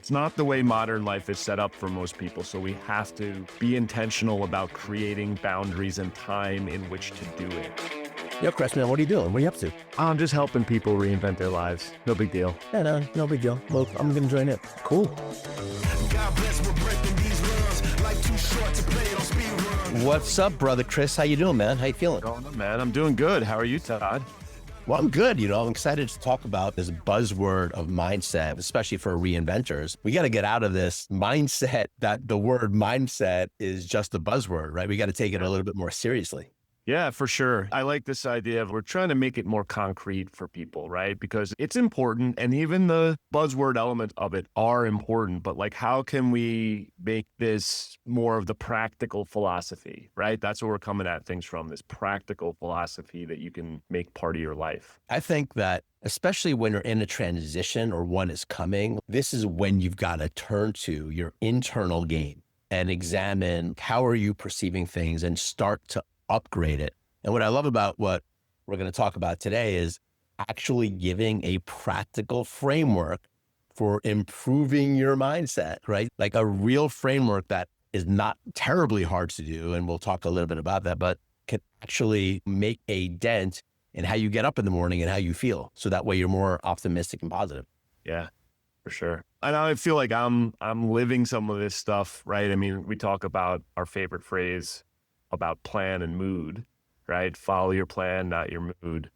It's not the way modern life is set up for most people. So we have to be intentional about creating boundaries and time in which to do it. Yo, Chris, man, what are you doing? What are you up to? I'm just helping people reinvent their lives. No big deal. Yeah, no big deal. Well, I'm going to join in. Cool. God bless, we're breaking these runs. Life too short to play it on speed run. What's up, brother Chris? How you doing, man? How you feeling? Going on, man. I'm doing good. How are you, Todd? Well, I'm good. I'm excited to talk about this buzzword of mindset, especially for reinventors. We got to get out of this mindset that the word mindset is just a buzzword, right? We got to take it a little bit more seriously. Yeah, for sure. I like this idea of we're trying to make it more concrete for people, right? Because it's important, and even the buzzword elements of it are important, but like, how can we make this more of the practical philosophy, right? That's where we're coming at things from, this practical philosophy that you can make part of your life. I think that especially when you're in a transition or one is coming, this is when you've got to turn to your internal game and examine how are you perceiving things and start to upgrade it. And what I love about what we're going to talk about today is actually giving a practical framework for improving your mindset, right? Like a real framework that is not terribly hard to do. And we'll talk a little bit about that, but can actually make a dent in how you get up in the morning and how you feel. So that way you're more optimistic and positive. Yeah, for sure. And I feel like I'm living some of this stuff, right? I mean, we talk about our favorite phrase about plan and mood, right? Follow your plan, not your mood.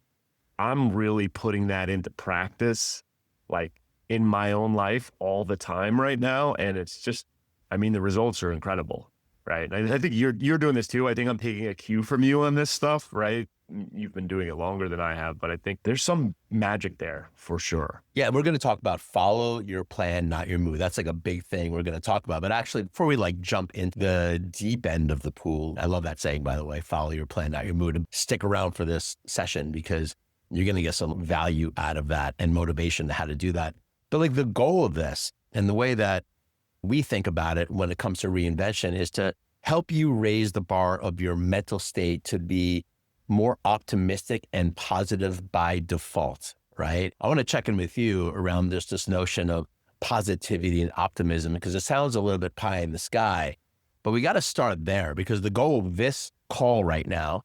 I'm really putting that into practice, like in my own life all the time right now. And it's just, I mean, the results are incredible, right? And I think you're doing this too. I think I'm taking a cue from you on this stuff, right? You've been doing it longer than I have, but I think there's some magic there for sure. Yeah, we're going to talk about follow your plan, not your mood. That's like a big thing we're going to talk about. But actually, before we like jump into the deep end of the pool, I love that saying, by the way, follow your plan, not your mood. And stick around for this session because you're going to get some value out of that and motivation to how to do that. But like the goal of this and the way that we think about it when it comes to reinvention is to help you raise the bar of your mental state to be more optimistic and positive by default, right? I want to check in with you around this notion of positivity and optimism, because it sounds a little bit pie in the sky, but we got to start there because the goal of this call right now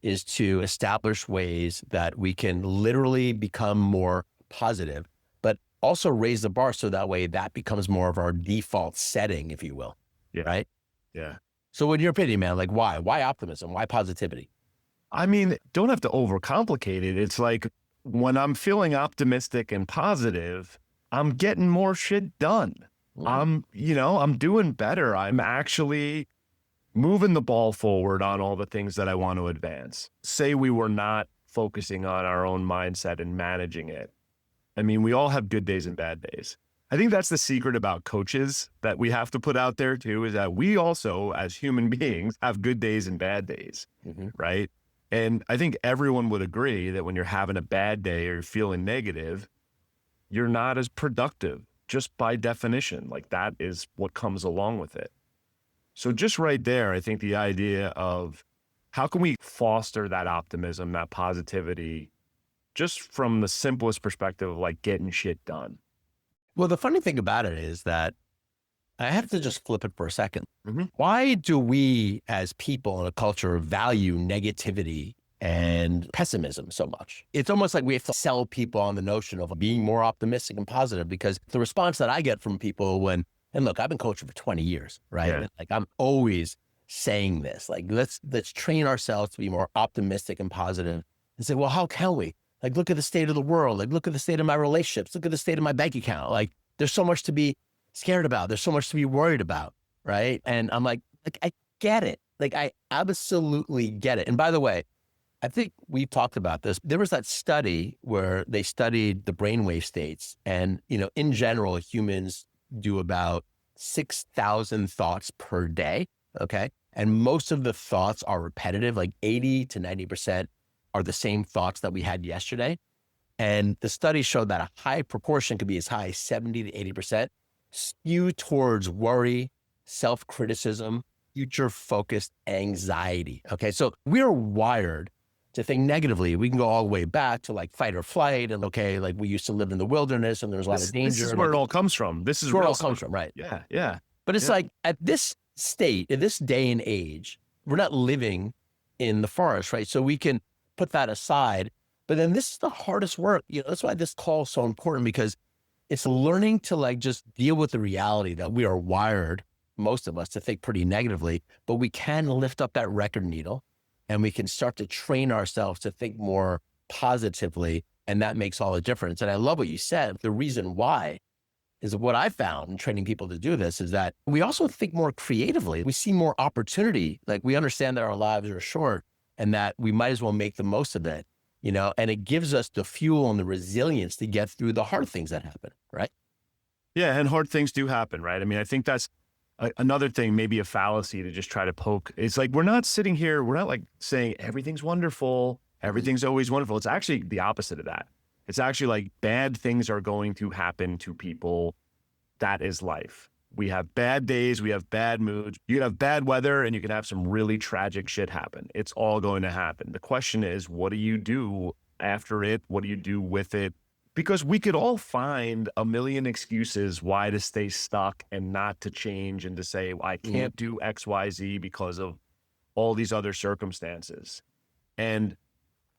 is to establish ways that we can literally become more positive, but also raise the bar so that way that becomes more of our default setting, if you will. Yeah. Right? Yeah. So in your opinion, man, like why? Why optimism? Why positivity? I mean, don't have to overcomplicate it. It's like when I'm feeling optimistic and positive, I'm getting more shit done. I'm doing better. I'm actually moving the ball forward on all the things that I want to advance. Say we were not focusing on our own mindset and managing it. I mean, we all have good days and bad days. I think that's the secret about coaches that we have to put out there too, is that we also, as human beings, have good days and bad days, right? And I think everyone would agree that when you're having a bad day or you're feeling negative, you're not as productive just by definition. Like that is what comes along with it. So just right there, I think the idea of how can we foster that optimism, that positivity, just from the simplest perspective of like getting shit done. Well, the funny thing about it is that I have to just flip it for a second. Mm-hmm. Why do we as people in a culture value negativity and pessimism so much? It's almost like we have to sell people on the notion of being more optimistic and positive, because the response that I get from people and look, I've been coaching for 20 years, right? Yeah. Like I'm always saying this, like, let's train ourselves to be more optimistic and positive and say, well, how can we? Like, look at the state of the world. Like, look at the state of my relationships. Look at the state of my bank account. Like, there's so much to be scared about. There's so much to be worried about, right? And I'm like, I get it. Like, I absolutely get it. And by the way, I think we've talked about this. There was that study where they studied the brainwave states. And, in general, humans do about 6,000 thoughts per day, okay? And most of the thoughts are repetitive, like 80 to 90% are the same thoughts that we had yesterday. And the study showed that a high proportion could be as high as 70 to 80% skew towards worry, self-criticism, future-focused anxiety. Okay, so we're wired to think negatively. We can go all the way back to like fight or flight. And okay, like we used to live in the wilderness and there was a lot of danger. This is where it all comes from. This is where it real all comes from, right? Yeah, yeah. But it's like at this state, in this day and age, we're not living in the forest, right? So we can put that aside. But then this is the hardest work. You know, that's why this call is so important, because it's learning to like just deal with the reality that we are wired, most of us, to think pretty negatively, but we can lift up that record needle and we can start to train ourselves to think more positively. And that makes all the difference. And I love what you said. The reason why is what I found in training people to do this is that we also think more creatively. We see more opportunity. Like we understand that our lives are short and that we might as well make the most of it, you know, and it gives us the fuel and the resilience to get through the hard things that happen, right? Yeah, and hard things do happen, right? I mean, I think that's another thing, maybe a fallacy to just try to poke. It's like, we're not sitting here, we're not like saying everything's wonderful, everything's always wonderful. It's actually the opposite of that. It's actually like bad things are going to happen to people. That is life. We have bad days, we have bad moods. You can have bad weather and you can have some really tragic shit happen. It's all going to happen. The question is, what do you do after it? What do you do with it? Because we could all find a million excuses why to stay stuck and not to change and to say, well, I can't do X, Y, Z because of all these other circumstances. And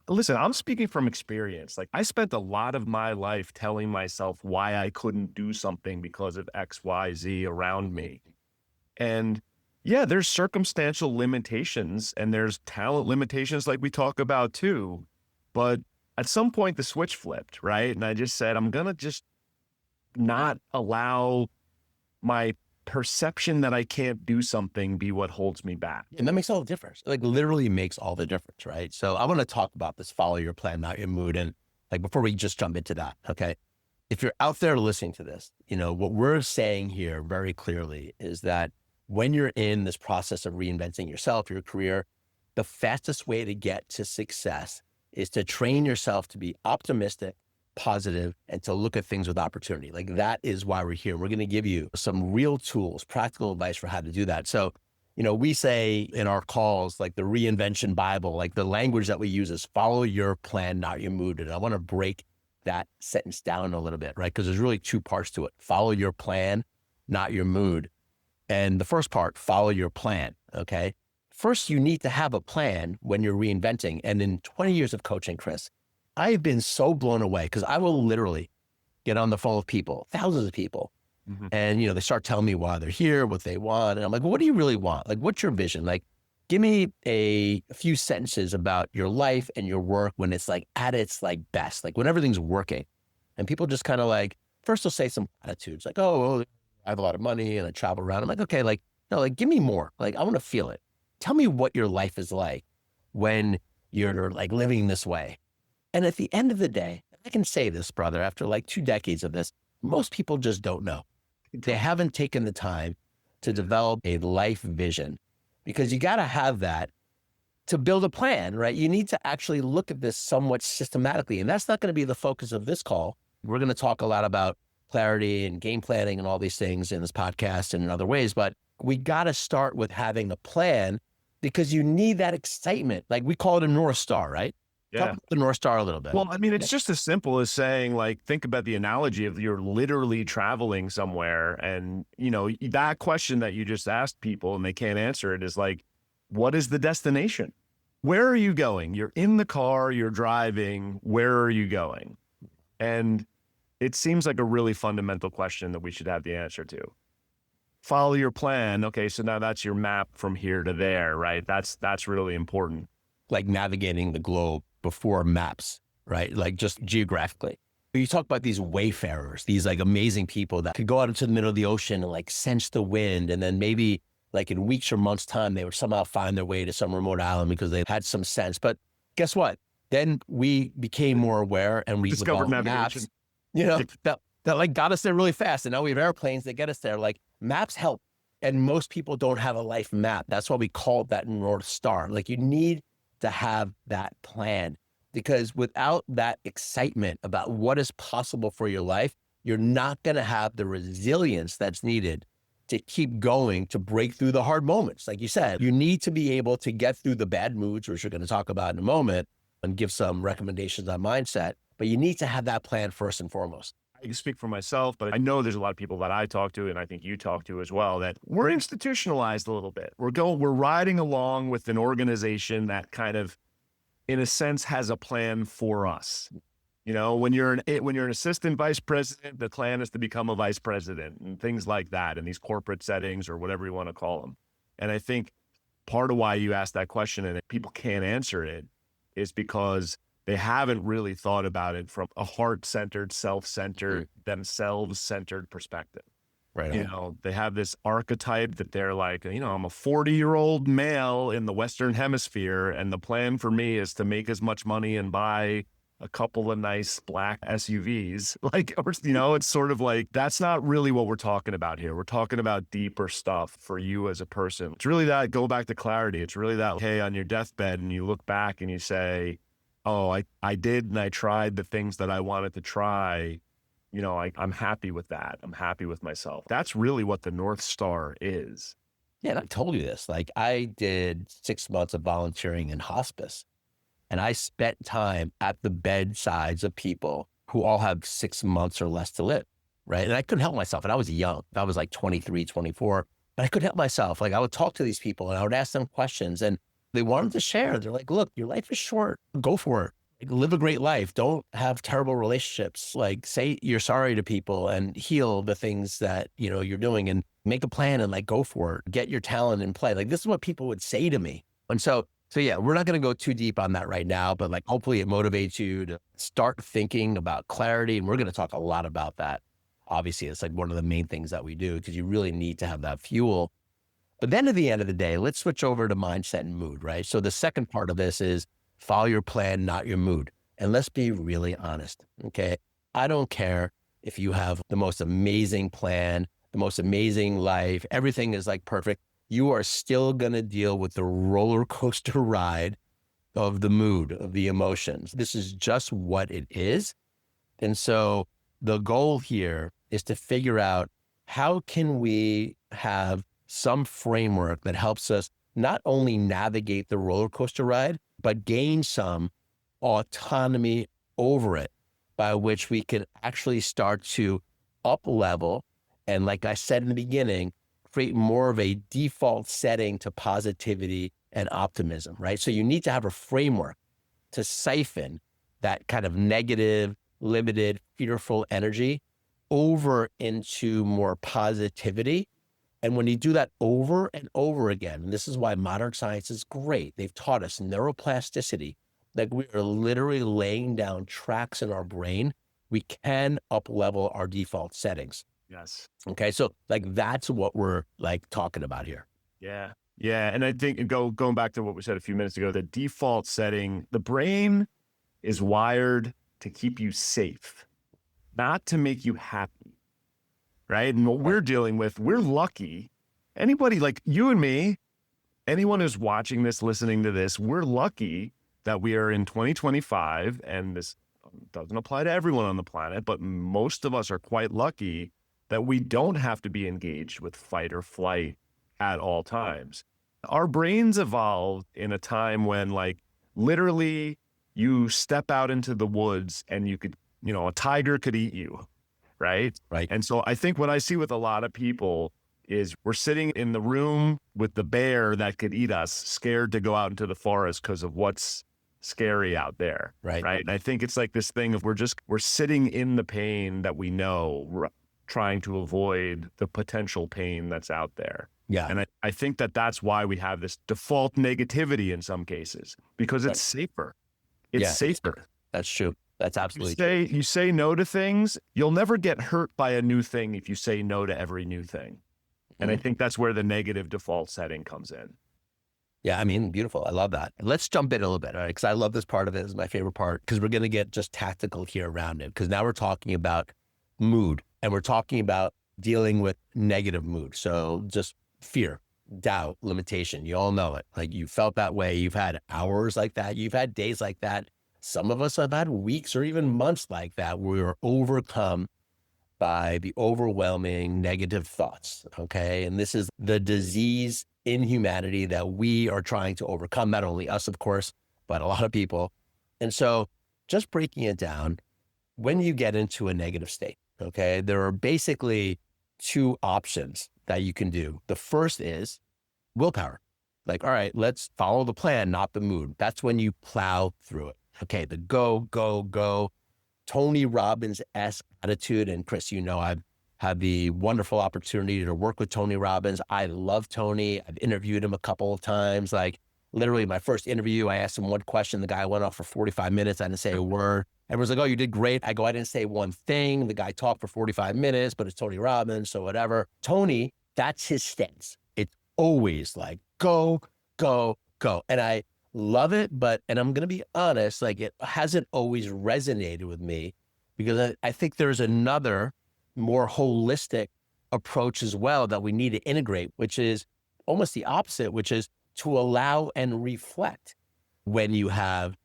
listen, I'm speaking from experience. Like I spent a lot of my life telling myself why I couldn't do something because of X, Y, Z around me. And yeah, there's circumstantial limitations and there's talent limitations like we talk about too. But at some point the switch flipped, right? And I just said, I'm going to just not allow my perception that I can't do something be what holds me back. And that makes all the difference. Like literally makes all the difference, right? So I want to talk about this follow your plan, not your mood. And like, before we just jump into that, okay? If you're out there listening to this, you know, what we're saying here very clearly is that when you're in this process of reinventing yourself, your career, the fastest way to get to success is to train yourself to be optimistic, positive, and to look at things with opportunity. Like that is why we're here. We're going to give you some real tools, practical advice for how to do that. So, you know, we say in our calls, like the Reinvention Bible, like the language that we use is follow your plan, not your mood. And I want to break that sentence down a little bit, right? Because there's really two parts to it. Follow your plan, not your mood. And the first part, follow your plan, okay? First, you need to have a plan when you're reinventing. And in 20 years of coaching, Chris, I've been so blown away because I will literally get on the phone with people, thousands of people. And, you know, they start telling me why they're here, what they want. And I'm like, well, what do you really want? Like, what's your vision? Like, give me a few sentences about your life and your work when it's like at its like best, like when everything's working. And people just kind of like, first they'll say some attitudes like, oh, well, I have a lot of money and I travel around. I'm like, okay, like, no, like, give me more. Like, I want to feel it. Tell me what your life is like when you're like living this way. And at the end of the day, I can say this, brother, after like 2 decades of this, most people just don't know. They haven't taken the time to develop a life vision, because you got to have that to build a plan, right? You need to actually look at this somewhat systematically. And that's not going to be the focus of this call. We're going to talk a lot about clarity and game planning and all these things in this podcast and in other ways, but we got to start with having a plan, because you need that excitement. Like we call it a North Star, right? Yeah. Talk about the North Star a little bit. Well, I mean, it's just as simple as saying, like, think about the analogy of you're literally traveling somewhere. And, you know, that question that you just asked people and they can't answer it is like, what is the destination? Where are you going? You're in the car, you're driving. Where are you going? And it seems like a really fundamental question that we should have the answer to. Follow your plan. Okay, so now that's your map from here to there, right? That's really important. Like navigating the globe before maps, right? Like just geographically. You talk about these wayfarers, these like amazing people that could go out into the middle of the ocean and like sense the wind. And then maybe like in weeks or months time, they would somehow find their way to some remote island because they had some sense. But guess what? Then we became more aware and we discovered navigation. Maps, you know, that like got us there really fast. And now we have airplanes that get us there. Like maps help. And most people don't have a life map. That's why we call it that North Star. Like you need to have that plan, because without that excitement about what is possible for your life, you're not going to have the resilience that's needed to keep going, to break through the hard moments. Like you said, you need to be able to get through the bad moods, which we're going to talk about in a moment, and give some recommendations on mindset, but you need to have that plan first and foremost. I can speak for myself, but I know there's a lot of people that I talk to, and I think you talk to as well, that we're institutionalized a little bit. We're riding along with an organization that kind of, in a sense, has a plan for us. You know, when you're an assistant vice president, the plan is to become a vice president and things like that in these corporate settings or whatever you want to call them. And I think part of why you asked that question and people can't answer it is because they haven't really thought about it from a heart-centered, self-centered, themselves-centered perspective. Right. You know, they have this archetype that they're like, you know, I'm a 40-year-old male in the Western Hemisphere, and the plan for me is to make as much money and buy a couple of nice black SUVs. Like, or, you know, it's sort of like, that's not really what we're talking about here. We're talking about deeper stuff for you as a person. It's really that, go back to clarity. It's really that, hey, on your deathbed and you look back and you say, oh, I did and I tried the things that I wanted to try. You know, I'm happy with that. I'm happy with myself. That's really what the North Star is. Yeah, and I told you this. Like, I did 6 months of volunteering in hospice, and I spent time at the bedsides of people who all have 6 months or less to live, right? And I couldn't help myself. And I was young. I was like 23, 24, but I couldn't help myself. Like, I would talk to these people and I would ask them questions, and they wanted to share. They're like, look, your life is short. Go for it. Like, live a great life. Don't have terrible relationships. Like, say you're sorry to people and heal the things that, you know, you're doing, and make a plan and like go for it. Get your talent in play. Like, this is what people would say to me. And so yeah, we're not going to go too deep on that right now, but like, hopefully it motivates you to start thinking about clarity. And we're going to talk a lot about that. Obviously, it's like one of the main things that we do, because you really need to have that fuel. But then at the end of the day, let's switch over to mindset and mood, right? So the second part of this is follow your plan, not your mood. And let's be really honest, okay? I don't care if you have the most amazing plan, the most amazing life, everything is like perfect. You are still going to deal with the roller coaster ride of the mood, of the emotions. This is just what it is. And so the goal here is to figure out, how can we have some framework that helps us not only navigate the roller coaster ride, but gain some autonomy over it, by which we can actually start to up level. And like I said in the beginning, create more of a default setting to positivity and optimism, right? So you need to have a framework to siphon that kind of negative, limited, fearful energy over into more positivity. And when you do that over and over again, and this is why modern science is great, they've taught us neuroplasticity, like we are literally laying down tracks in our brain. We can up level our default settings. Yes. Okay. So like, that's what we're like talking about here. Yeah. Yeah. And I think going back to what we said a few minutes ago, the default setting, the brain is wired to keep you safe, not to make you happy. Right. And what we're dealing with, we're lucky. Anybody like you and me, anyone who's watching this, listening to this, we're lucky that we are in 2025, and this doesn't apply to everyone on the planet, but most of us are quite lucky that we don't have to be engaged with fight or flight at all times. Our brains evolved in a time when, like, literally you step out into the woods and you could, you know, a tiger could eat you, right? Right. And so I think what I see with a lot of people is we're sitting in the room with the bear that could eat us, scared to go out into the forest because of what's scary out there. Right. Right. And I think it's like this thing of we're sitting in the pain that we know, trying to avoid the potential pain that's out there. Yeah. And I think that's why we have this default negativity in some cases, because it's safer. It's safer. That's true. That's absolutely true. You say no to things, you'll never get hurt by a new thing if you say no to every new thing. And I think that's where the negative default setting comes in. Yeah, I mean, beautiful. I love that. Let's jump in a little bit, all right? Because I love this part of it. It's my favorite part, because we're going to get just tactical here around it. Because now we're talking about mood, and we're talking about dealing with negative mood. So just fear, doubt, limitation. You all know it. Like, you felt that way. You've had hours like that. You've had days like that. Some of us have had weeks or even months like that, where we were overcome by the overwhelming negative thoughts. Okay. And this is the disease in humanity that we are trying to overcome. Not only us, of course, but a lot of people. And so just breaking it down, when you get into a negative state, okay, there are basically two options that you can do. The first is willpower. Like, all right, let's follow the plan, not the mood. That's when you plow through it. Okay, the go, go, go, Tony Robbins-esque attitude. And Chris, you know, I've had the wonderful opportunity to work with Tony Robbins. I love Tony. I've interviewed him a couple of times. Like literally my first interview, I asked him one question. The guy went off for 45 minutes. I didn't say a word. Everyone's like, oh, you did great. I go, I didn't say one thing. The guy talked for 45 minutes, but it's Tony Robbins, so whatever. Tony, that's his stance. It's always like, go, go, go. And I love it, and I'm going to be honest, like it hasn't always resonated with me because I think there's another more holistic approach as well that we need to integrate, which is almost the opposite, which is to allow and reflect when you have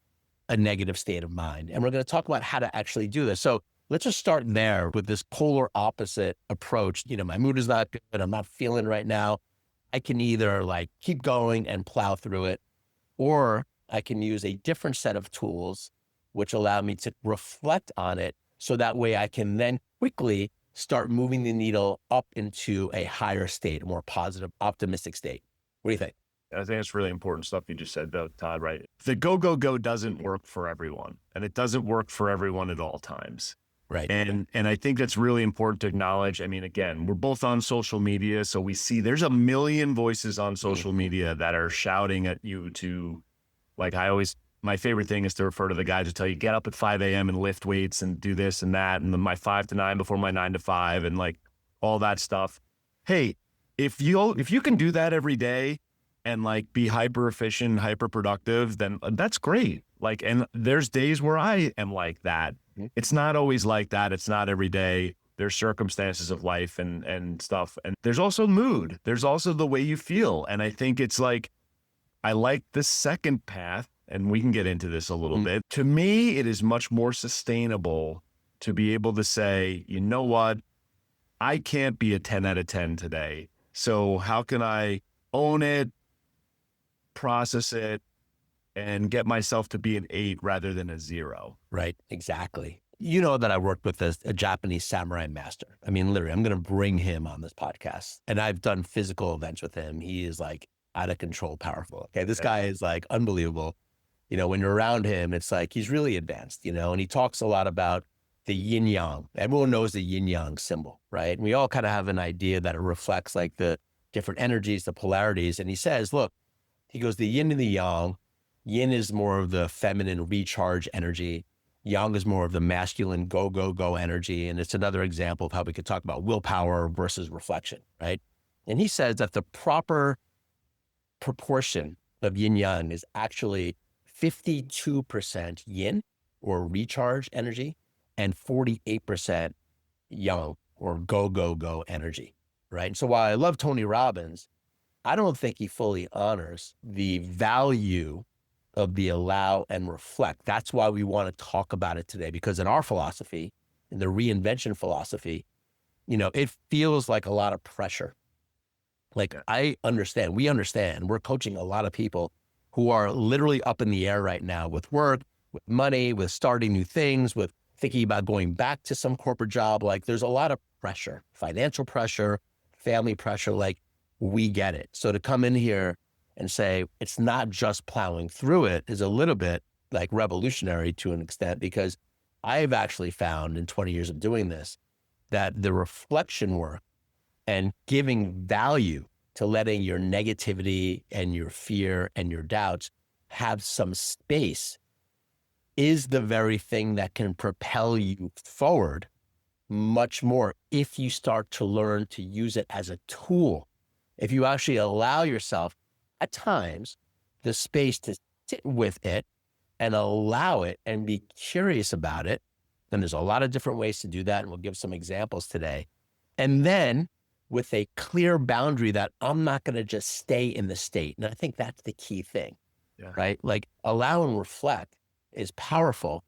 a negative state of mind. And we're going to talk about how to actually do this. So let's just start there with this polar opposite approach. You know, my mood is not good. I'm not feeling right now. I can either like keep going and plow through it, or I can use a different set of tools which allow me to reflect on it. So that way I can then quickly start moving the needle up into a higher state, a more positive, optimistic state. What do you think? I think it's really important stuff you just said, though, Todd, right? The go, go, go doesn't work for everyone, and it doesn't work for everyone at all times. Right. And I think that's really important to acknowledge. I mean, again, we're both on social media, so we see there's a million voices on social media that are shouting at you to, like my favorite thing is to refer to the guys who tell you get up at 5 a.m. and lift weights and do this and that, and then my 5 to 9 before my 9 to 5 and like all that stuff. Hey, if you can do that every day and like be hyper efficient, hyper productive, then that's great. Like, and there's days where I am like that. It's not always like that. It's not every day. There's circumstances of life and stuff. And there's also mood. There's also the way you feel. And I think it's like, I like the second path, and we can get into this a little bit. To me, it is much more sustainable to be able to say, you know what? I can't be a 10 out of 10 today. So how can I own it, process it, and get myself to be an 8 rather than a 0. Right. Exactly. You know that I worked with a Japanese samurai master. I mean, literally, I'm going to bring him on this podcast. And I've done physical events with him. He is like out of control, powerful. Okay. This guy is like unbelievable. You know, when you're around him, it's like he's really advanced, you know, and he talks a lot about the yin yang. Everyone knows the yin yang symbol, right? And we all kind of have an idea that it reflects like the different energies, the polarities. And he says, look, he goes, the yin and the yang. Yin is more of the feminine recharge energy. Yang is more of the masculine go, go, go energy. And it's another example of how we could talk about willpower versus reflection, right? And he says that the proper proportion of yin yang is actually 52% yin or recharge energy and 48% yang or go, go, go energy, right? And so while I love Tony Robbins, I don't think he fully honors the value of the allow and reflect. That's why we want to talk about it today, because in our philosophy, in the reinvention philosophy, you know, it feels like a lot of pressure. Like we understand, we're coaching a lot of people who are literally up in the air right now with work, with money, with starting new things, with thinking about going back to some corporate job. Like there's a lot of pressure, financial pressure, family pressure, like we get it. So to come in here and say, it's not just plowing through it is a little bit like revolutionary to an extent, because I've actually found in 20 years of doing this, that the reflection work and giving value to letting your negativity and your fear and your doubts have some space is the very thing that can propel you forward much more if you start to learn to use it as a tool. If you actually allow yourself at times the space to sit with it and allow it and be curious about it, then there's a lot of different ways to do that. And we'll give some examples today. And then with a clear boundary that I'm not going to just stay in the state. And I think that's the key thing, right? Like allow and reflect is powerful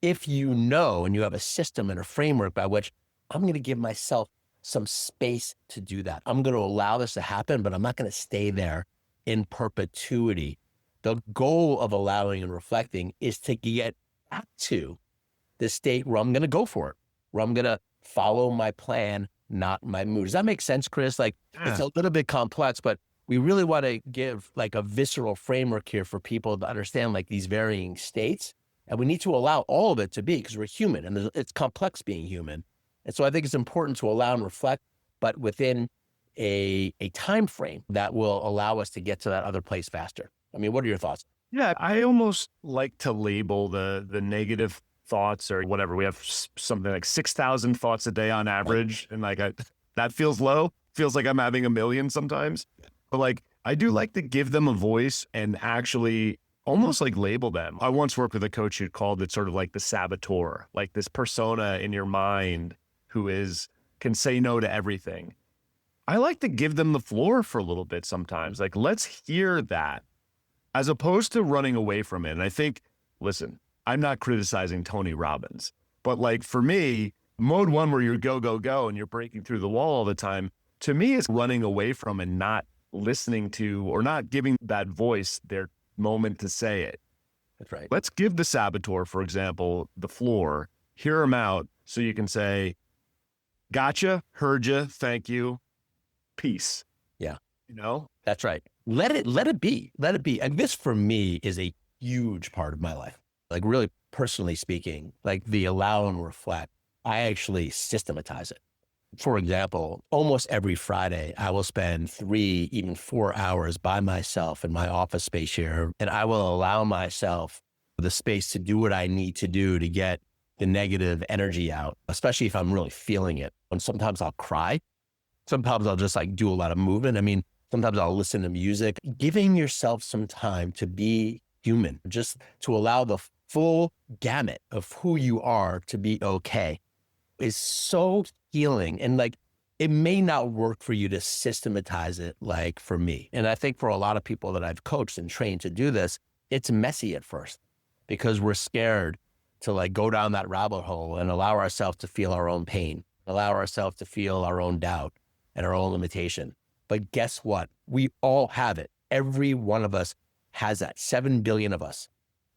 if you know and you have a system and a framework by which I'm going to give myself some space to do that. I'm going to allow this to happen, but I'm not going to stay there in perpetuity. The goal of allowing and reflecting is to get back to the state where I'm going to go for it, where I'm going to follow my plan, not my mood. Does that make sense, Chris? Like, it's a little bit complex, but we really want to give like a visceral framework here for people to understand like these varying states. And we need to allow all of it to be, because we're human and it's complex being human. And so I think it's important to allow and reflect, but within a time frame that will allow us to get to that other place faster. I mean, what are your thoughts? Yeah, I almost like to label the negative thoughts or whatever. We have something like 6,000 thoughts a day on average. And like, that feels low. Feels like I'm having a million sometimes. But like, I do like to give them a voice and actually almost like label them. I once worked with a coach who called it sort of like the saboteur, like this persona in your mind who can say no to everything. I like to give them the floor for a little bit sometimes. Like, let's hear that as opposed to running away from it. And I think, listen, I'm not criticizing Tony Robbins, but like for me, mode one where you're go, go, go, and you're breaking through the wall all the time, to me, it's running away from and not listening to or not giving that voice their moment to say it. That's right. Let's give the saboteur, for example, the floor, hear him out so you can say, gotcha, heard you, thank you, peace. Yeah. You know? That's right. Let it be. And this for me is a huge part of my life. Like really personally speaking, like the allow and reflect, I actually systematize it. For example, almost every Friday, I will spend 3, even 4 hours by myself in my office space here, and I will allow myself the space to do what I need to do to get the negative energy out, especially if I'm really feeling it. And sometimes I'll cry. Sometimes I'll just like do a lot of movement. I mean, sometimes I'll listen to music. Giving yourself some time to be human, just to allow the full gamut of who you are to be okay, is so healing. And like, it may not work for you to systematize it like for me. And I think for a lot of people that I've coached and trained to do this, it's messy at first because we're scared to like go down that rabbit hole and allow ourselves to feel our own pain, allow ourselves to feel our own doubt and our own limitation. But guess what? We all have it. Every one of us has that, 7 billion of us.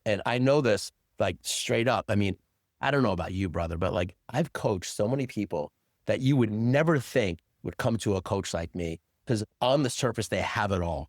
And I know this like straight up. I mean, I don't know about you, brother, but like I've coached so many people that you would never think would come to a coach like me because on the surface, they have it all.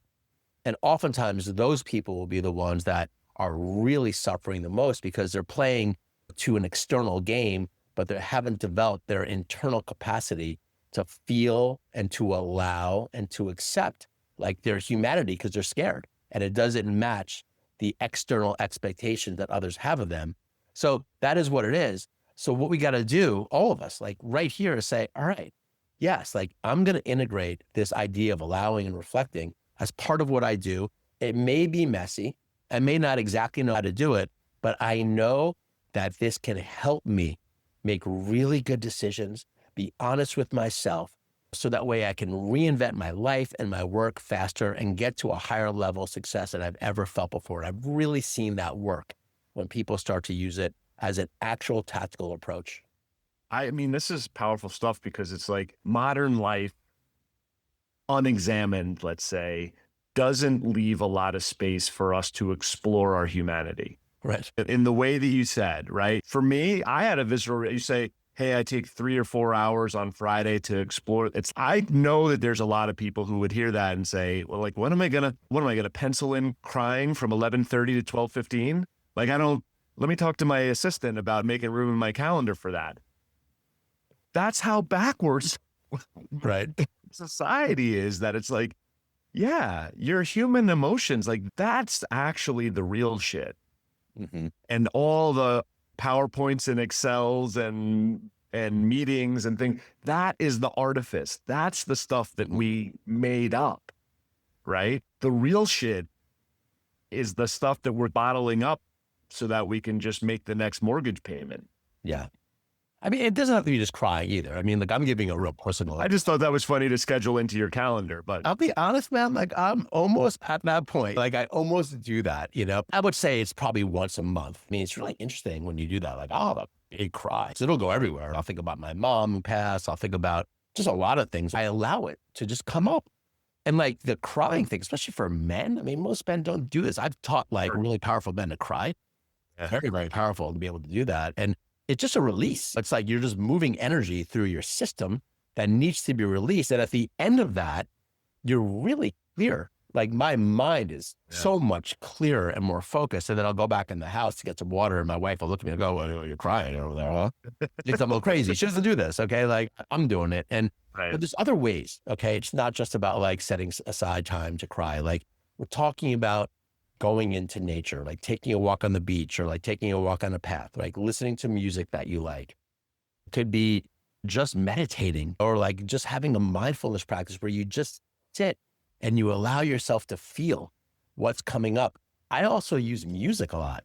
And oftentimes those people will be the ones that are really suffering the most because they're playing to an external game, but they haven't developed their internal capacity to feel and to allow and to accept like their humanity because they're scared and it doesn't match the external expectations that others have of them. So that is what it is. So what we got to do, all of us, like right here, is say, all right, yes, like I'm going to integrate this idea of allowing and reflecting as part of what I do. It may be messy. I may not exactly know how to do it, but I know that this can help me make really good decisions, be honest with myself, so that way I can reinvent my life and my work faster and get to a higher level of success than I've ever felt before. And I've really seen that work when people start to use it as an actual tactical approach. I mean, this is powerful stuff because it's like modern life, unexamined, let's say, doesn't leave a lot of space for us to explore our humanity. Right. In the way that you said, right? For me, I had a visceral, you say, hey, I take 3 or 4 hours on Friday to explore. I know that there's a lot of people who would hear that and say, well, like, what am I gonna pencil in crying from 11:30 to 12:15? Like, let me talk to my assistant about making room in my calendar for that. That's how backwards Right. society is, that it's like, yeah, your human emotions, like that's actually the real shit. Mm-hmm. And all the PowerPoints and Excels and meetings and things, that is the artifice. That's the stuff that we made up, right? The real shit is the stuff that we're bottling up so that we can just make the next mortgage payment. Yeah. I mean, it doesn't have to be just crying either. I mean, like I'm giving a real personal. I just thought that was funny to schedule into your calendar, but I'll be honest, man, like I'm almost at that point. Like I almost do that, you know? I would say it's probably once a month. I mean, it's really interesting when you do that. Like, I'll have a big cry. So it'll go everywhere. I'll think about my mom who passed. I'll think about just a lot of things. I allow it to just come up. And like the crying thing, especially for men, I mean, most men don't do this. I've taught like really powerful men to cry. Very, very powerful to be able to do that. And it's just a release. It's like you're just moving energy through your system that needs to be released. And at the end of that, you're really clear. Like my mind is so much clearer and more focused. And then I'll go back in the house to get some water, and my wife will look at me and go, well, you're crying over there, huh? Thinks I'm a little crazy. She doesn't do this. Okay. Like I'm doing it. And but there's other ways. Okay. It's not just about like setting aside time to cry. Like we're talking about going into nature, like taking a walk on the beach or like taking a walk on a path, like listening to music that you like. It could be just meditating or like just having a mindfulness practice where you just sit and you allow yourself to feel what's coming up. I also use music a lot,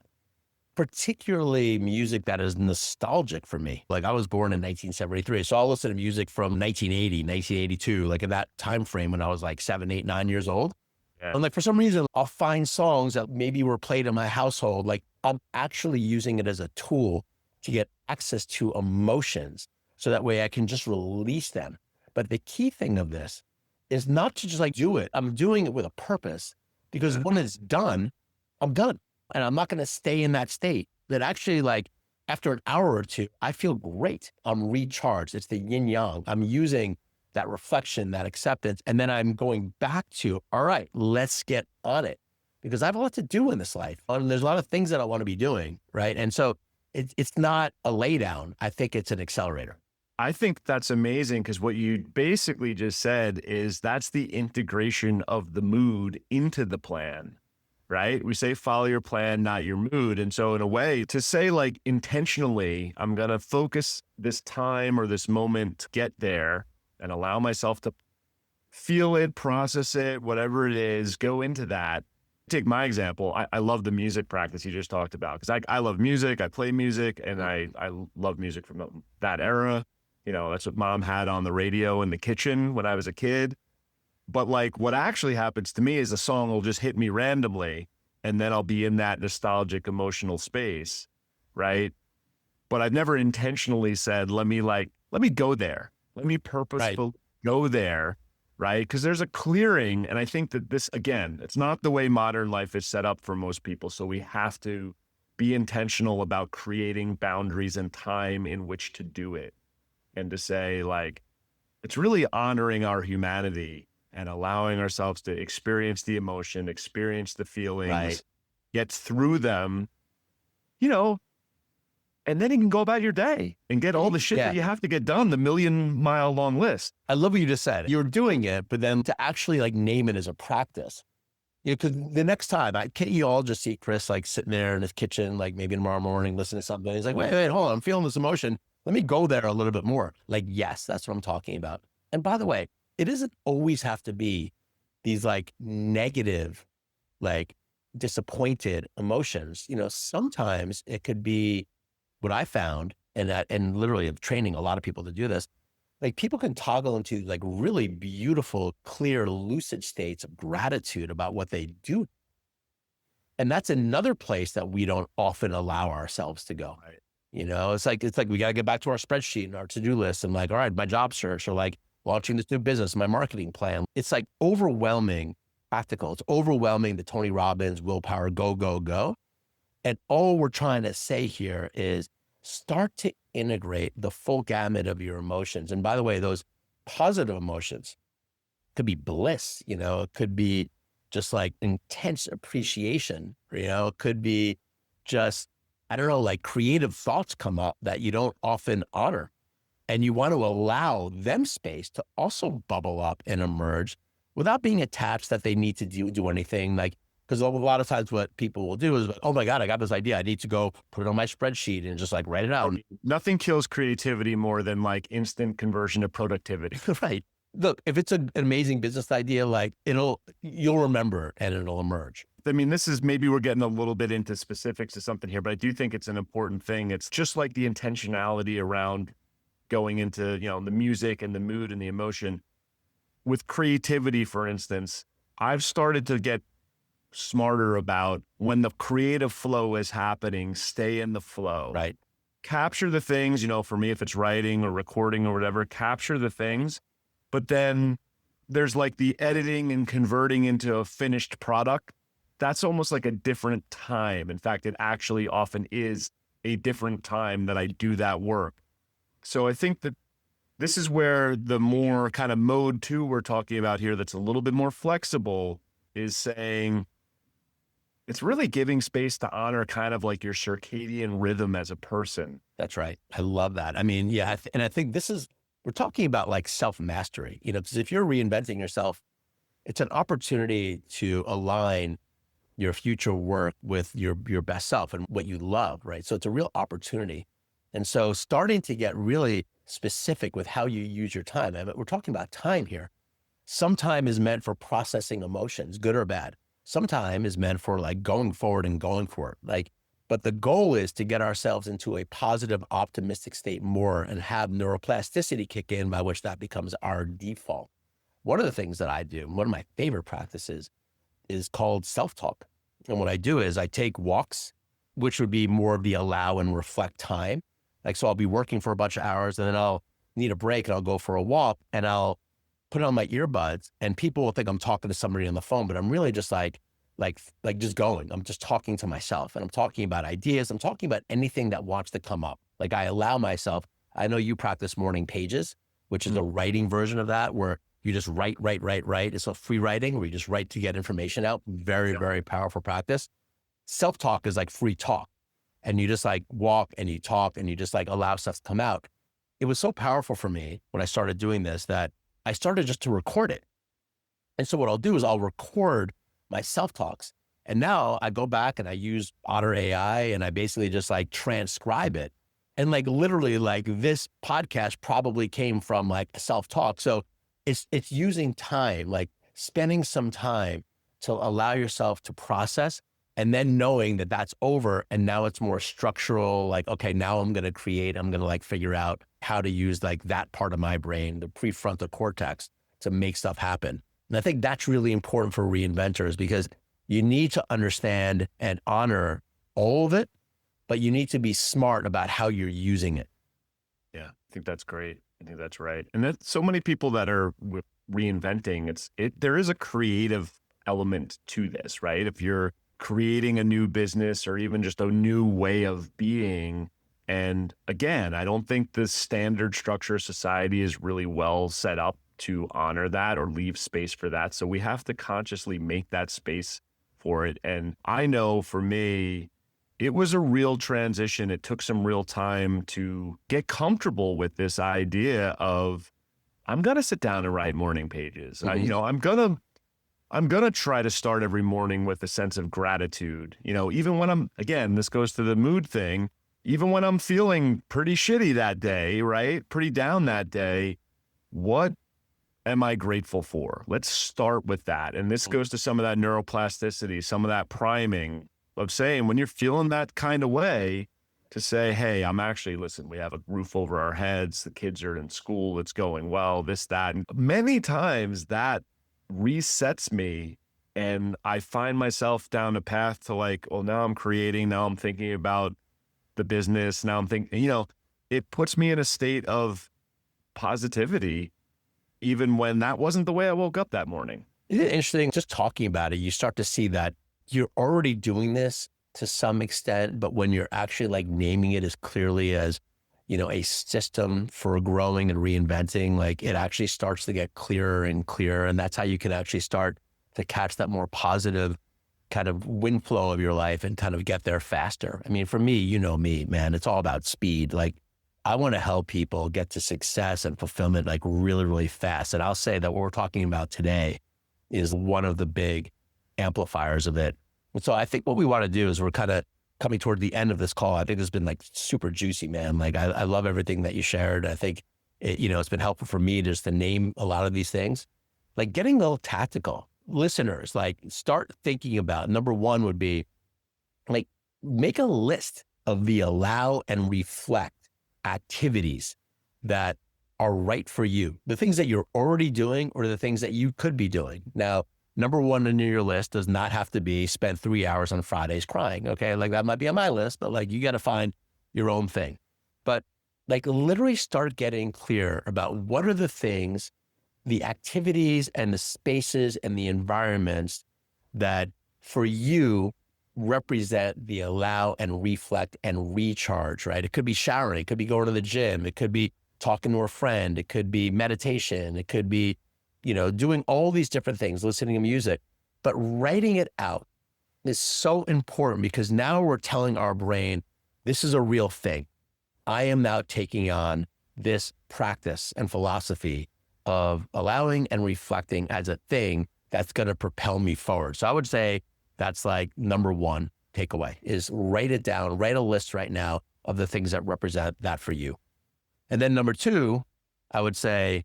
particularly music that is nostalgic for me. Like I was born in 1973, so I'll listen to music from 1980, 1982, like in that time frame when I was like 7, 8, 9 years old. Yeah. And like for some reason, I'll find songs that maybe were played in my household. Like I'm actually using it as a tool to get access to emotions so that way I can just release them. But the key thing of this is not to just like do it. I'm doing it with a purpose because when it's done, I'm done. And I'm not going to stay in that state. That actually like after an hour or two, I feel great. I'm recharged. It's the yin yang. I'm using that reflection, that acceptance. And then I'm going back to, all right, let's get on it because I have a lot to do in this life. And there's a lot of things that I want to be doing. Right. And so it's not a lay down. I think it's an accelerator. I think that's amazing because what you basically just said is that's the integration of the mood into the plan, right? We say follow your plan, not your mood. And so in a way to say like intentionally, I'm going to focus this time or this moment to get there and allow myself to feel it, process it, whatever it is, go into that. Take my example. I love the music practice you just talked about because I love music. I play music and I love music from that era. You know, that's what mom had on the radio in the kitchen when I was a kid. But like what actually happens to me is a song will just hit me randomly and then I'll be in that nostalgic emotional space, right? But I've never intentionally said, let me go there. Let me purposefully go there, right? Because there's a clearing. And I think that this, again, it's not the way modern life is set up for most people. So we have to be intentional about creating boundaries and time in which to do it. And to say like, it's really honoring our humanity and allowing ourselves to experience the emotion, experience the feelings, get through them, you know, and then you can go about your day and get all the shit that you have to get done, the 1,000,000-mile long list. I love what you just said. You're doing it, but then to actually like name it as a practice. You know, because the next time, can't you all just see Chris like sitting there in his kitchen, like maybe tomorrow morning, listening to something. He's like, wait, hold on, I'm feeling this emotion. Let me go there a little bit more. Like, yes, that's what I'm talking about. And by the way, it doesn't always have to be these like negative, like disappointed emotions. You know, sometimes it could be what I found, and literally of training a lot of people to do this. Like people can toggle into like really beautiful, clear, lucid states of gratitude about what they do. And that's another place that we don't often allow ourselves to go. Right. You know, it's like we got to get back to our spreadsheet and our to-do list and like, all right, my job search or like launching this new business, my marketing plan. It's like overwhelming practical. It's overwhelming the Tony Robbins, willpower, go, go, go. And all we're trying to say here is start to integrate the full gamut of your emotions. And by the way, those positive emotions could be bliss, you know, it could be just like intense appreciation, you know, it could be just, I don't know, like creative thoughts come up that you don't often honor. And you want to allow them space to also bubble up and emerge without being attached that they need to do anything. Like, because a lot of times what people will do is, oh my God, I got this idea. I need to go put it on my spreadsheet and just like write it out. Nothing kills creativity more than like instant conversion to productivity. Right. Look, if it's an amazing business idea, like you'll remember and it'll emerge. I mean, this is maybe we're getting a little bit into specifics of something here, but I do think it's an important thing. It's just like the intentionality around going into, you know, the music and the mood and the emotion. With creativity, for instance, I've started to get smarter about when the creative flow is happening, stay in the flow. Right. Capture the things, you know, for me, if it's writing or recording or whatever, capture the things, but then there's like the editing and converting into a finished product. That's almost like a different time. In fact, it actually often is a different time that I do that work. So I think that this is where the more kind of mode 2 we're talking about here that's a little bit more flexible is saying it's really giving space to honor kind of like your circadian rhythm as a person. That's right. I love that. I mean, yeah. And I think we're talking about like self-mastery, because if you're reinventing yourself, it's an opportunity to align your future work with your best self and what you love, right? So it's a real opportunity. And so starting to get really specific with how you use your time. I mean, we're talking about time here. Some time is meant for processing emotions, good or bad. Some time is meant for like going forward and going for it. But the goal is to get ourselves into a positive, optimistic state more and have neuroplasticity kick in, by which that becomes our default. One of the things that I do, one of my favorite practices, is called self-talk. And what I do is I take walks, which would be more of the allow and reflect time. So I'll be working for a bunch of hours and then I'll need a break and I'll go for a walk and I'll put on my earbuds and people will think I'm talking to somebody on the phone, but I'm really just like just going. I'm just talking to myself and I'm talking about ideas. I'm talking about anything that wants to come up. I allow myself, I know you practice morning pages, which is a writing version of that where you just write. It's a free writing where you just write to get information out. Very, very powerful practice. Self-talk is like free talk. And you just walk and you talk and you just allow stuff to come out. It was so powerful for me when I started doing this that I started just to record it. And so what I'll do is I'll record my self-talks. And now I go back and I use Otter AI and I basically just transcribe it. And literally this podcast probably came from a self-talk. So it's using time, spending some time to allow yourself to process and then knowing that that's over. And now it's more structural, okay, now I'm going to create, I'm going to figure out how to use that part of my brain, the prefrontal cortex, to make stuff happen. And I think that's really important for reinventors because you need to understand and honor all of it, but you need to be smart about how you're using it. Yeah, I think that's great. I think that's right. And that's so many people that are reinventing, there is a creative element to this, right? If you're creating a new business or even just a new way of being. And again, I don't think the standard structure of society is really well set up to honor that or leave space for that. So we have to consciously make that space for it. And I know for me, it was a real transition. It took some real time to get comfortable with this idea of, I'm going to sit down and write morning pages. Mm-hmm. I'm going to try to start every morning with a sense of gratitude. Even when this goes to the mood thing, even when I'm feeling pretty shitty that day, right? Pretty down that day, what am I grateful for? Let's start with that. And this goes to some of that neuroplasticity, some of that priming of saying, when you're feeling that kind of way, to say, hey, listen, we have a roof over our heads. The kids are in school. It's going well, this, that. And many times that resets me and I find myself down a path to now I'm creating, now I'm thinking about the business. Now I'm thinking, it puts me in a state of positivity, even when that wasn't the way I woke up that morning. Isn't it interesting? Just talking about it, you start to see that you're already doing this to some extent, but when you're actually naming it as clearly as, a system for growing and reinventing, it actually starts to get clearer and clearer. And that's how you can actually start to catch that more positive kind of wind flow of your life and kind of get there faster. I mean, for me, me, man, it's all about speed. I want to help people get to success and fulfillment really, really fast. And I'll say that what we're talking about today is one of the big amplifiers of it. And so I think what we want to do is we're kind of coming toward the end of this call. I think it's been super juicy, man. I love everything that you shared. I think it's been helpful for me just to name a lot of these things, getting a little tactical. Listeners, start thinking about, number one would be make a list of the allow and reflect activities that are right for you, the things that you're already doing or the things that you could be doing. Now, number one on your list does not have to be spend 3 hours on Fridays crying. Okay. That might be on my list, but you got to find your own thing. But literally start getting clear about what are the things the activities and the spaces and the environments that for you represent the allow and reflect and recharge, right? It could be showering, it could be going to the gym, it could be talking to a friend, it could be meditation, it could be, doing all these different things, listening to music, but writing it out is so important because now we're telling our brain, this is a real thing. I am now taking on this practice and philosophy of allowing and reflecting as a thing that's going to propel me forward. So I would say that's like number one takeaway is write it down, write a list right now of the things that represent that for you. And then number two, I would say,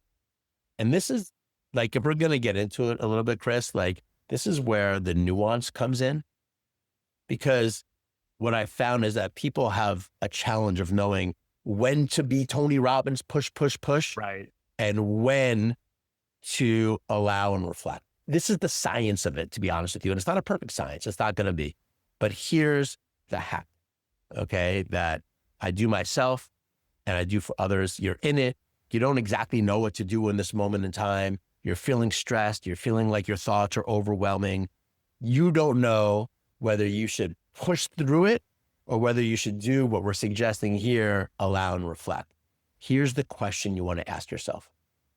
and this is like, if we're going to get into it a little bit, Chris, like this is where the nuance comes in, because what I found is that people have a challenge of knowing when to be Tony Robbins, push, Right. and when to allow and reflect. This is the science of it, to be honest with you. And it's not a perfect science. It's not going to be. But here's the hack, okay, that I do myself and I do for others. You're in it. You don't exactly know what to do in this moment in time. You're feeling stressed. You're feeling like your thoughts are overwhelming. You don't know whether you should push through it or whether you should do what we're suggesting here, allow and reflect. Here's the question you want to ask yourself.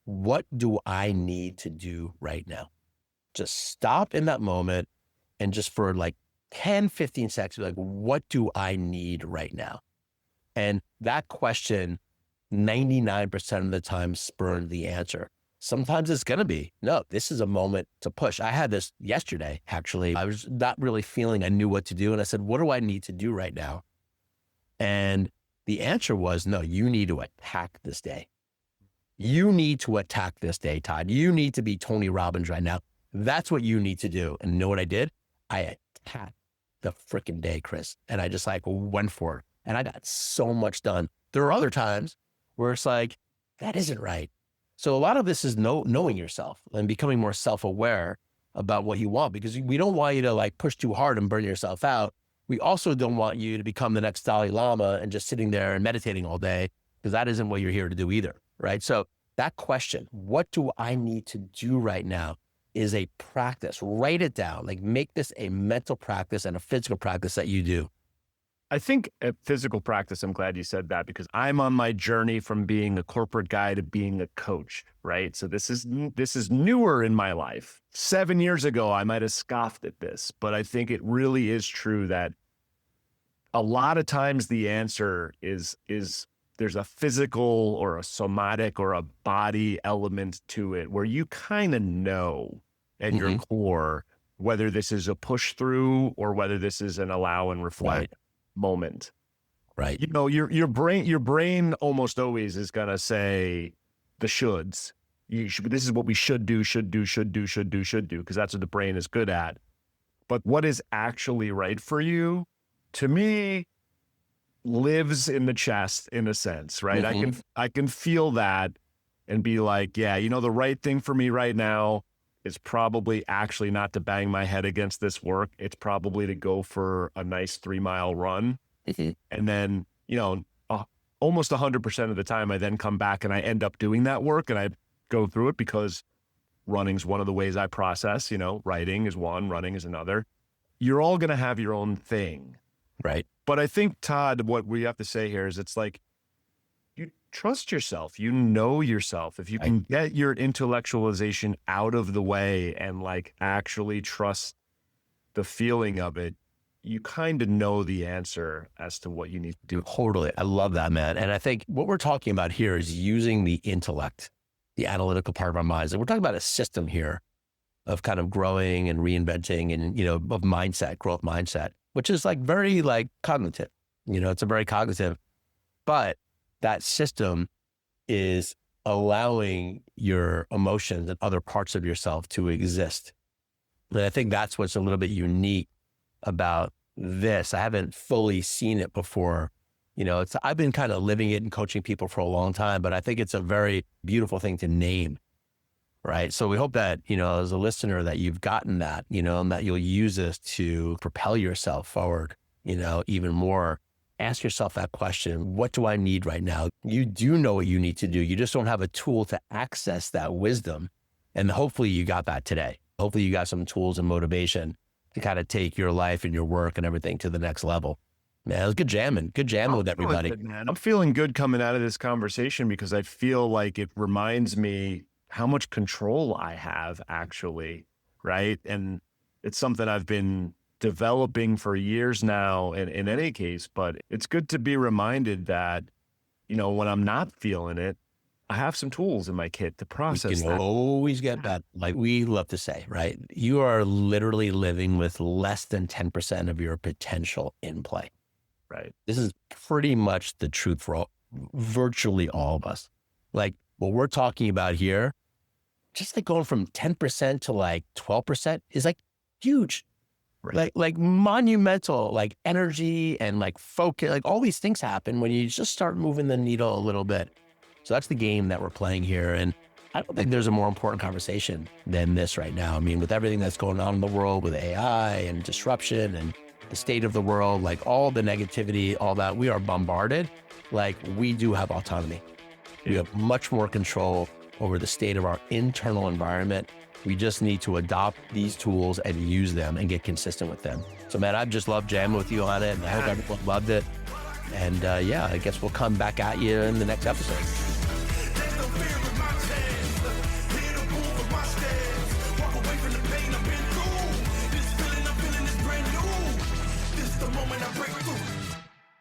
What do I need to do right now? Just stop in that moment and just for like 10, 15 seconds, like, what do I need right now? And that question, 99% of the time spurned the answer. Sometimes it's going to be, no, this is a moment to push. I had this yesterday, actually. I was not really feeling I knew what to do. And I said, what do I need to do right now? And the answer was, no, you need to attack this day. You need to attack this day, Todd. You need to be Tony Robbins right now. That's what you need to do. And you know what I did? I attacked the freaking day, Chris. And I just like went for it. And I got so much done. There are other times where it's like, that isn't right. So a lot of this is knowing yourself and becoming more self-aware about what you want, because we don't want you to like push too hard and burn yourself out. We also don't want you to become the next Dalai Lama and just sitting there and meditating all day, because that isn't what you're here to do either, right? So that question, what do I need to do right now, is a practice. Write it down, like make this a mental practice and a physical practice that you do. I think a physical practice, I'm glad you said that, because I'm on my journey from being a corporate guy to being a coach, right? So this is newer in my life. 7 years ago, I might have scoffed at this, but I think it really is true that a lot of times the answer is there's a physical or a somatic or a body element to it where you kind of know at your core whether this is a push through or whether this is an allow and reflect moment. Right. You know, your brain almost always is going to say the shoulds. This is what we should do, because that's what the brain is good at. But what is actually right for you, to me, lives in the chest in a sense, right? I can feel that and be like, yeah, you know, the right thing for me right now is probably actually not to bang my head against this work. It's probably to go for a nice 3-mile run. And then, you know, almost 100% of the time I then come back and I end up doing that work and I go through it, because running's one of the ways I process, you know, writing is one, running is another. You're all going to have your own thing. Right. But I think, Todd, what we have to say here is it's like, you trust yourself, you know yourself. If you can get your intellectualization out of the way and like actually trust the feeling of it, you kind of know the answer as to what you need to do. Totally. I love that, man. And I think what we're talking about here is using the intellect, the analytical part of our minds. And we're talking about a system here of kind of growing and reinventing and, you know, of mindset, growth mindset, which is like very like cognitive, you know, it's a very cognitive, but that system is allowing your emotions and other parts of yourself to exist. And I think that's what's a little bit unique about this. I haven't fully seen it before. You know, I've been kind of living it and coaching people for a long time, but I think it's a very beautiful thing to name, right? So we hope that, you know, as a listener that you've gotten that, you know, and that you'll use this to propel yourself forward, you know, even more. Ask yourself that question. What do I need right now? You do know what you need to do. You just don't have a tool to access that wisdom And hopefully you got that today. Hopefully you got some tools and motivation to kind of take your life and your work and everything to the next level. Man, it was good jamming with everybody. Good, man. I'm feeling good coming out of this conversation because I feel like it reminds me how much control I have actually, right? And it's something I've been developing for years now in any case, but it's good to be reminded that, you know, when I'm not feeling it, I have some tools in my kit to process You can that. always get better. Like we love to say, right? You are literally living with less than 10% of your potential in play. Right. This is pretty much the truth for virtually all of us. Like what we're talking about here, just like going from 10% to like 12% is like huge, Right. like monumental, like energy and like focus, like all these things happen when you just start moving the needle a little bit. So that's the game that we're playing here. And I don't think there's a more important conversation than this right now. I mean, with everything that's going on in the world with AI and disruption and the state of the world, like all the negativity, all that, we are bombarded. Like we do have autonomy. We have much more control over the state of our internal environment. We just need to adopt these tools and use them and get consistent with them. So man, I've just loved jamming with you on it and I hope everyone loved it. And yeah, I guess we'll come back at you in the next episode.